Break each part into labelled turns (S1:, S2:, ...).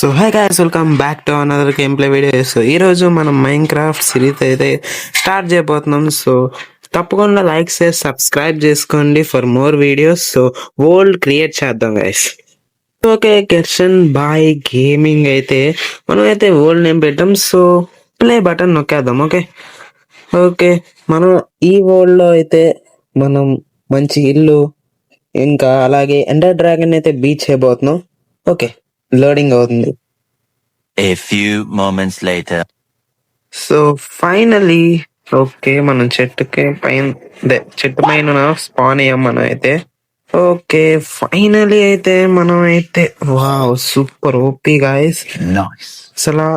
S1: So hi guys, welcome back to another game play video. So ఈ రోజు మనం Minecraft series అయితే start చేయబోతున్నాం. సో తప్పకుండా లైక్ చేసి సబ్స్క్రైబ్ చేసుకోండి for more videos. So world create చేద్దాం గైస్. ఓకే, కెర్షన్ బాయ్ గేమింగ్ అయితే మనం అయితే వరల్డ్ నేమ్ పెట్టాం. సో ప్లే బటన్ నొక్కేద్దాం. ఓకే ఓకే మనం ఈ వరల్డ్ లో అయితే మనం మంచి ఇల్లు, ఇంకా అలాగే ఎండర్ డ్రాగన్ అయితే బీచ్ చేయబోతున్నాం. ఓకే, లోడింగ్ అవుతుంది.
S2: A few moments later.
S1: So finally okay, మనం చెట్టుకి పైన చెట్టు పైన స్పాన్ అయ్యాం మనం అయితే. ఓకే ఫైనలీ అయితే మనం అయితే wow super OP guys.
S2: Nice.
S1: అసలు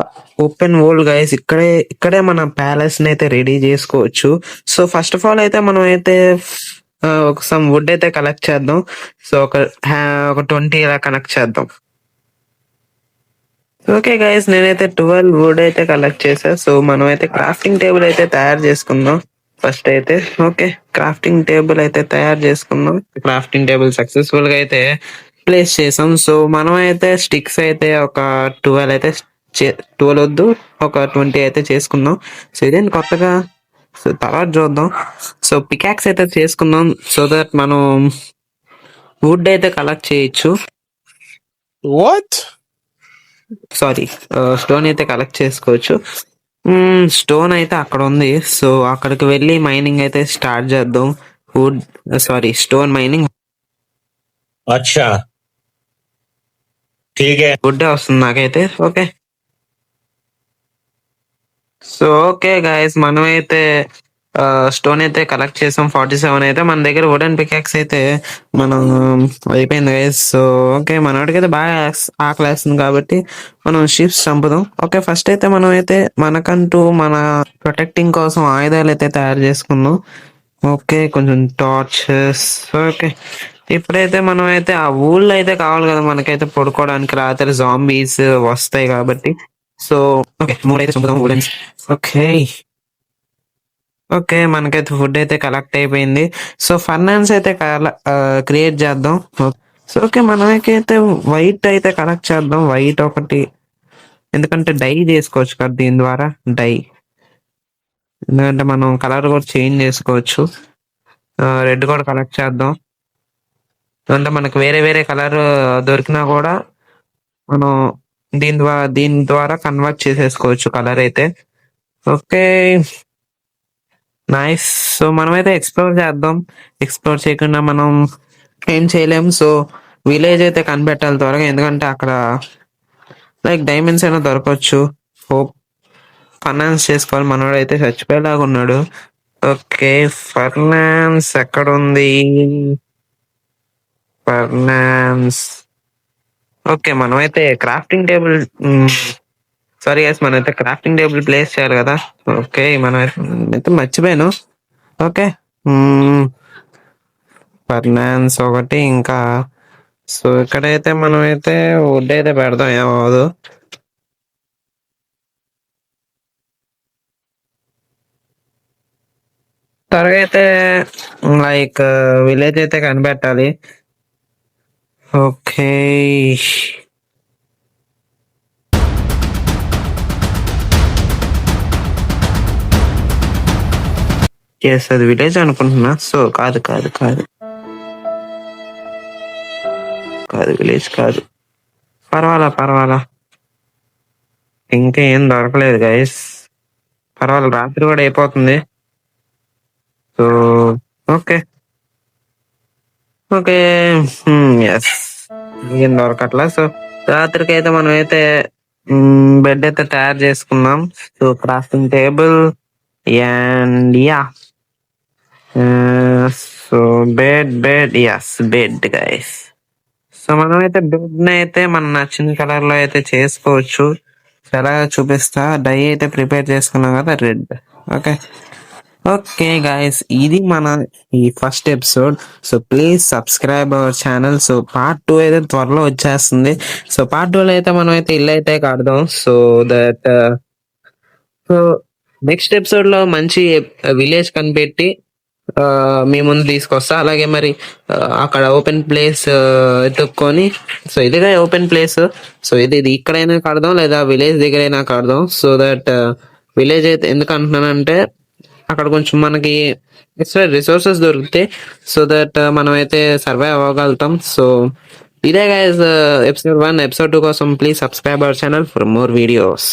S1: ఓపెన్ వరల్డ్ గాయస్, ఇక్కడే మన ప్యాలెస్ ని అయితే రెడీ చేసుకోవచ్చు. సో ఫస్ట్ ఆఫ్ ఆల్ అయితే మనం అయితే ఒక సమ్ వుడ్ అయితే కలెక్ట్ చేద్దాం. సో ఒక 20 ఇలా కనెక్ట్ చేద్దాం. ఓకే గైస్, నేనైతే 12 వుడ్ అయితే కలెక్ట్ చేసా. సో మనం అయితే క్రాఫ్టింగ్ టేబుల్ అయితే తయారు చేసుకుందాం ఫస్ట్ అయితే. ఓకే, క్రాఫ్టింగ్ టేబుల్ అయితే తయారు చేసుకుందాం. క్రాఫ్టింగ్ టేబుల్ సక్సెస్ఫుల్ గా అయితే ప్లేస్ చేసాం. సో మనం అయితే స్టిక్స్ అయితే ఒక 12 అయితే 12 వద్దు, ఒక 20 అయితే చేసుకుందాం. సో ఇదేంటి కొత్తగా, సో తర్వాత చూద్దాం. సో పికాక్స్ అయితే చేసుకుందాం సో దట్ మనం వుడ్ అయితే కలెక్ట్ చేయొచ్చు. సారీ, స్టోన్ అయితే కలెక్ట్ చేసుకోవచ్చు. స్టోన్ అయితే అక్కడ ఉంది. సో అక్కడికి వెళ్ళి మైనింగ్ అయితే స్టార్ట్ చేద్దాం. Wood sorry stone mining.
S2: अच्छा ठीक है.
S1: వుడ్ వస్తుంది నాకైతే. ఓకే సో ఓకే గాయస్, మనం అయితే స్టోన్ అయితే కలెక్ట్ చేసాం. 47 అయితే మన దగ్గర వుడెన్ పికాక్స్ అయితే మనం అయిపోయింది గైస్. సో ఓకే, మనోడికి అయితే బాగా ఆకలేస్తుంది కాబట్టి మనం షిప్స్ చంపుదాం. ఓకే, ఫస్ట్ అయితే మనం అయితే మనకంటూ మన ప్రొటెక్టింగ్ కోసం ఆయుధాలు అయితే తయారు చేసుకుందాం. ఓకే, కొంచెం టార్చెస్. ఓకే, ఇప్పుడైతే మనం అయితే ఆ ఊళ్ళో అయితే కావాలి కదా మనకైతే పడుకోవడానికి, రాత్రి జాంబీస్ వస్తాయి కాబట్టి. సో ఓకే, 3 అయితే చంపుదాం వుడెన్స్. ఓకే ఓకే, మనకైతే ఫుడ్ అయితే కలెక్ట్ అయిపోయింది. సో ఫర్నాన్స్ అయితే క్రియేట్ చేద్దాం. సో ఓకే, మనకైతే వైట్ అయితే కలెక్ట్ చేద్దాం. వైట్ ఒకటి, ఎందుకంటే డై చేసుకోవచ్చు కదా దీని ద్వారా. డై ఎందుకంటే మనం కలర్ కూడా చేంజ్ చేసుకోవచ్చు. రెడ్ కూడా కలెక్ట్ చేద్దాం. అంటే మనకు వేరే వేరే కలర్ దొరికినా కూడా మనం దీని ద్వారా కన్వర్ట్ చేసేసుకోవచ్చు కలర్ అయితే. Okay nice. సో మనమైతే ఎక్స్ప్లోర్ చేద్దాం. ఎక్స్ప్లోర్ చేయకుండా మనం ఏం చేయలేం. సో విలేజ్ అయితే కనిపెట్టాలి త్వరగా, ఎందుకంటే అక్కడ లైక్ డైమండ్స్ అయినా దొరకవచ్చు. హోప్ ఫైనాన్స్ చేసుకోవాలి. మనోడు అయితే చచ్చిపోయేలాగా ఉన్నాడు. ఓకే, ఫైనాన్స్ ఎక్కడ ఉంది? ఫైనాన్స్. ఓకే, మనమైతే క్రాఫ్టింగ్ టేబుల్ సారీ గైస్, మనం అయితే క్రాఫ్టింగ్ టేబుల్ ప్లేస్ చేయాలి కదా. ఓకే, మనం అయితే మర్చిపోయాను. ఓకే, ఫైనాన్స్ ఒకటి ఇంకా. సో ఇక్కడైతే మనం అయితే వుడ్ అయితే పెడదాం, ఏమవదు. త్వరగా అయితే లైక్ విలేజ్ అయితే కనిపెట్టాలి. ఓకే ఎస్, అది విలేజ్ అనుకుంటున్నా. సో కాదు కాదు కాదు కాదు, విలేజ్ కాదు. పర్వాలా ఇంకా ఏం దొరకలేదు గైస్. పర్వాలేదు, రాత్రి కూడా అయిపోతుంది. సో ఓకే ఓకే ఎస్, ఏం దొరకట్లా. సో రాత్రికి అయితే మనం అయితే బెడ్ అయితే తయారు చేసుకుందాం. So crafting table and yeah, so bed s, bed guys. So మనం అయితే బెడ్ ని అయితే మన నచ్చిన కలర్ లో అయితే చేసుకోవచ్చు. ఎలా చూపిస్తా. డై అయితే ప్రిపేర్ చేసుకున్నాం కదా, రెడ్. ఓకే ఓకే గాయస్, ఇది మన ఈ first episode. So please subscribe our channel. So part 2 అయితే త్వరలో వచ్చేస్తుంది. సో పార్ట్ 2 లో అయితే మనం అయితే ఇల్లు అయితే కడదాం. So that so next episode లో మంచి విలేజ్ కనిపెట్టి మీ ముందు తీసుకొస్తా. అలాగే మరి అక్కడ ఓపెన్ ప్లేస్ ఎత్తుక్కొని, సో ఇదిగా ఓపెన్ ప్లేస్. సో ఇది ఇక్కడైనా కడదాం లేదా విలేజ్ దగ్గరైనా కడదాం. సో దట్ విలేజ్ అయితే ఎందుకు అంటున్నానంటే అక్కడ కొంచెం మనకి ఎక్స్ట్రా రిసోర్సెస్ దొరుకుతాయి. సో దట్ మనం అయితే సర్వైవ్ అవ్వగలుగుతాం. సో ఇదే గైస్ ఎపిసోడ్ 1. ఎపిసోడ్ 2 కోసం please subscribe our channel for more videos.